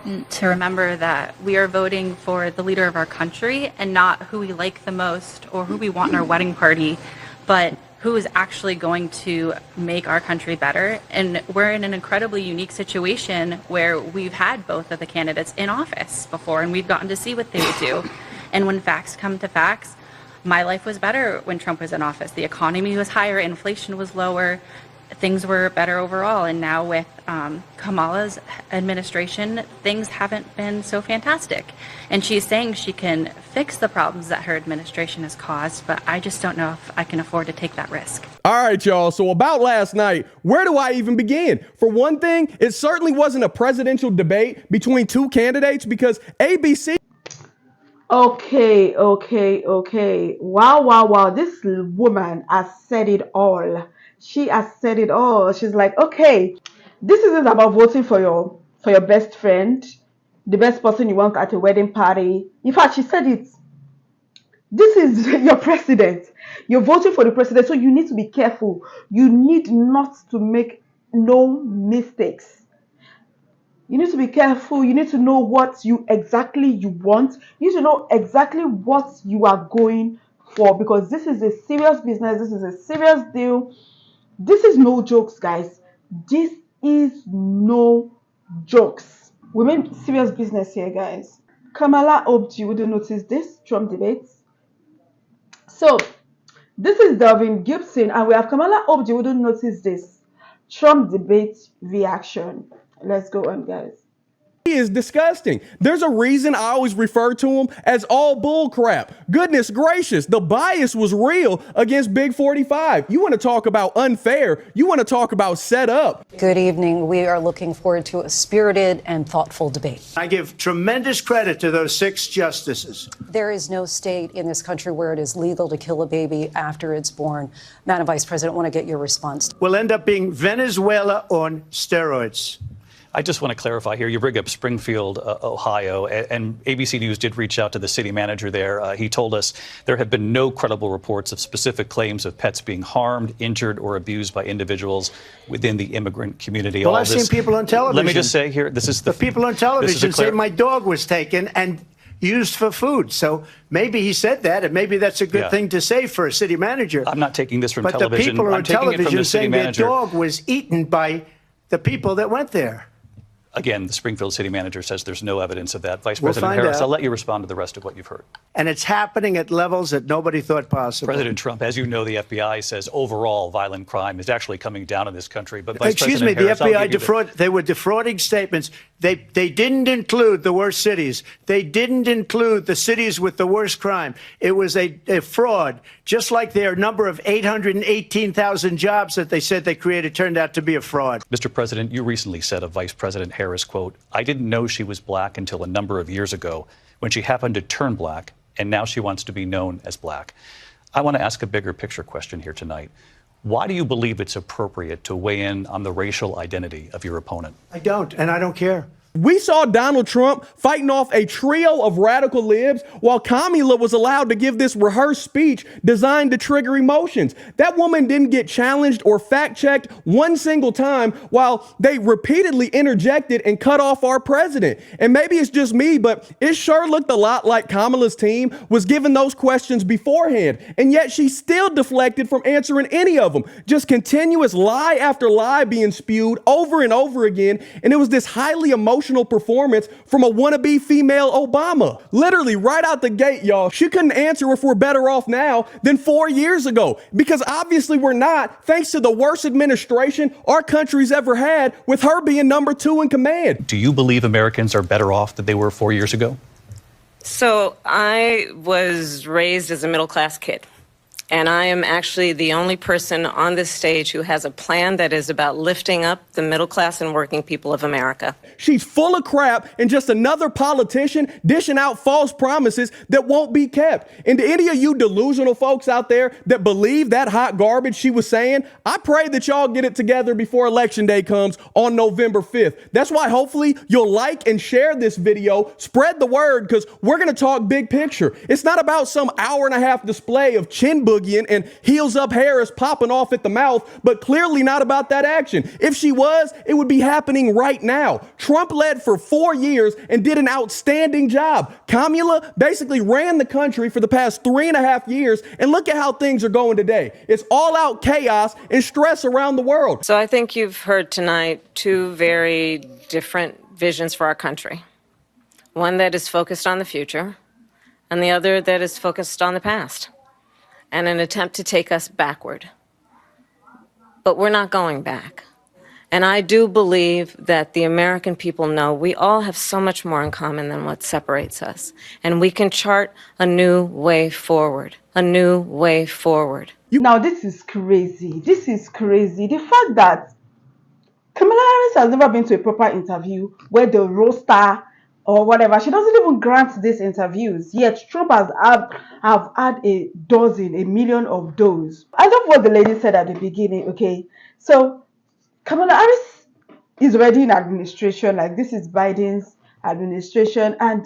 important to remember that we are voting for the leader of our country and not who we like the most or who we want in our wedding party, but who is actually going to make our country better. And we're in an incredibly unique situation where we've had both of the candidates in office before, and we've gotten to see what they would do. And when facts come to facts, my life was better when Trump was in office. The economy was higher, inflation was lower, things were better overall. And now with Kamala's administration, things haven't been so fantastic. And she's saying she can fix the problems that her administration has caused, but I just don't know if I can afford to take that risk. All right, y'all. So about last night, where do I even begin? For one thing, it certainly wasn't a presidential debate between two candidates because ABC. Okay. Wow. This woman has said it all. She has said it all. She's like, okay, this isn't about voting for your best friend, the best person you want at a wedding party. In fact, she said it. This is your president. You're voting for the president, so you need to be careful. You need not to make no mistakes. You need to be careful. You need to know what you want. You need to know exactly what you are going for, because this is a serious business. This is a serious deal. This is no jokes, guys. This is no jokes. We mean serious business here, guys. Kamala hoped you wouldn't notice this Trump debates. So, this is Delvin Gibson, and we have Kamala hoped you wouldn't notice this Trump debate reaction. Let's go on, guys. He is disgusting. There's a reason I always refer to him as all bull crap. Goodness gracious, the bias was real against Big 45. You want to talk about unfair? You want to talk about set up? Good evening. We are looking forward to a spirited and thoughtful debate. I give tremendous credit to those 6 justices. There is no state in this country where it is legal to kill a baby after it's born. Madam Vice President, I want to get your response. Will end up being Venezuela on steroids. I just want to clarify here. You bring up Springfield, Ohio, and ABC News did reach out to the city manager there. He told us there have been no credible reports of specific claims of pets being harmed, injured, or abused by individuals within the immigrant community. Well, I've seen people on television. Let me just say here, this is the people on television say my dog was taken and used for food. So maybe he said that, and maybe that's a good thing to say for a city manager. I'm not taking this from but television. The people I'm on taking it from television the city saying their manager. dog was eaten by the people that went there. Again, the Springfield city manager says there's no evidence of that. Vice President Harris, I'll let you respond to the rest of what you've heard. And it's happening at levels that nobody thought possible. President Trump, as you know, the FBI says overall violent crime is actually coming down in this country. But Vice Excuse me, President the Harris, FBI they were defrauding statements. They didn't include the worst cities. They didn't include the cities with the worst crime. It was a fraud, just like their number of 818,000 jobs that they said they created turned out to be a fraud. Mr. President, you recently said of Vice President Harris, quote, "I didn't know she was black until a number of years ago when she happened to turn black, and now she wants to be known as black." I want to ask a bigger picture question here tonight. Why do you believe it's appropriate to weigh in on the racial identity of your opponent? I don't, and I don't care. We saw Donald Trump fighting off a trio of radical libs while Kamala was allowed to give this rehearsed speech designed to trigger emotions. That woman didn't get challenged or fact-checked one single time while they repeatedly interjected and cut off our president. And maybe it's just me, but it sure looked a lot like Kamala's team was given those questions beforehand. And yet she still deflected from answering any of them. Just continuous lie after lie being spewed over and over again. And it was this highly emotional performance from a wannabe female Obama. Literally right out the gate, y'all. She couldn't answer if we're better off now than 4 years ago, because obviously we're not, thanks to the worst administration our country's ever had, with her being number 2 in command. Do you believe Americans are better off than they were 4 years ago? So I was raised as a middle-class kid. And I am actually the only person on this stage who has a plan that is about lifting up the middle class and working people of America. She's full of crap and just another politician dishing out false promises that won't be kept. And to any of you delusional folks out there that believe that hot garbage she was saying, I pray that y'all get it together before Election Day comes on November 5th. That's why hopefully you'll like and share this video, spread the word, because we're going to talk big picture. It's not about some hour-and-a-half display of chin bushes boogieing and heels up Harris popping off at the mouth, but clearly not about that action. If she was, it would be happening right now. Trump led for 4 years and did an outstanding job. Kamala basically ran the country for the past 3.5 years, and look at how things are going today. It's all out chaos and stress around the world. So I think you've heard tonight two very different visions for our country. One that is focused on the future, and the other that is focused on the past, and an attempt to take us backward. But we're not going back. And I do believe that the American people know we all have so much more in common than what separates us. And we can chart a new way forward, a new way forward. Now, this is crazy. This is crazy. The fact that Kamala Harris has never been to a proper interview where the roaster or whatever, she doesn't even grant these interviews. Yet Trump has had a million of those. I love what the lady said at the beginning. Okay, so Kamala Harris is already in administration. Like, this is Biden's administration, and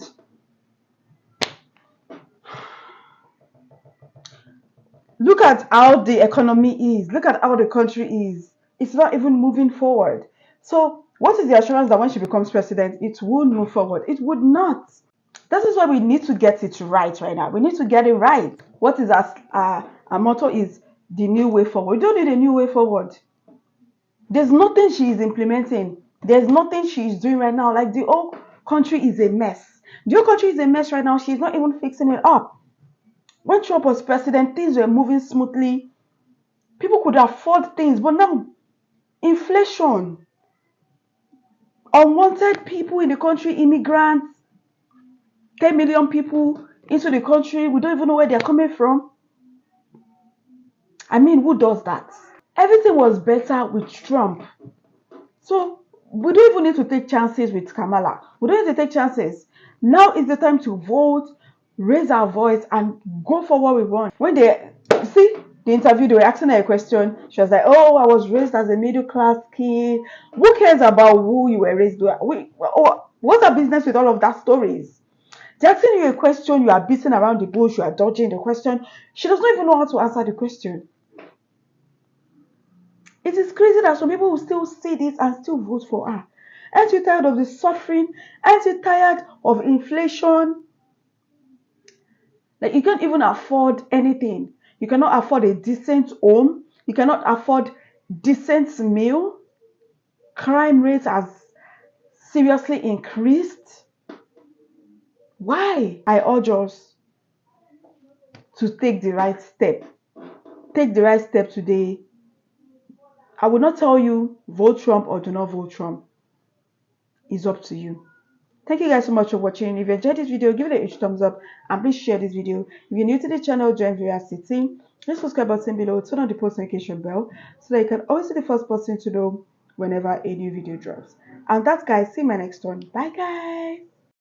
look at how the economy is. Look at how the country is. It's not even moving forward. So what is the assurance that when she becomes president, it will move forward? It would not. That is why we need to get it right now. We need to get it right. What is our motto is the new way forward. We don't need a new way forward. There's nothing she is implementing. There's nothing she is doing right now. Like, the whole country is a mess. The whole country is a mess right now. She's not even fixing it up. When Trump was president, things were moving smoothly. People could afford things, but now, inflation, unwanted people in the country, immigrants, 10 million people into the country. We don't even know where they're coming from. I mean, who does that? Everything was better with Trump. So we don't even need to take chances with Kamala. We don't need to take chances. Now is the time to vote, raise our voice, and go for what we want. When they see the interview, they were asking her a question. She was like, "Oh, I was raised as a middle class kid." Who cares about who you were raised with? What's our business with all of that stories? They're asking you a question, you are beating around the bush, you are dodging the question. She does not even know how to answer the question. It is crazy that some people will still see this and still vote for her. Aren't you tired of the suffering? Aren't you tired of inflation? Like, you can't even afford anything. You cannot afford a decent home. You cannot afford decent meal. Crime rates has seriously increased. Why? I urge us to take the right step. Take the right step today. I will not tell you vote Trump or do not vote Trump. It's up to you. Thank you guys so much for watching. If you enjoyed this video, give it a huge thumbs up and please share this video. If you're new to the channel, join VeraMoore. Hit the subscribe button below, turn on the post notification bell so that you can always be the first person to know whenever a new video drops. And that's, guys, see you in my next one. Bye, guys.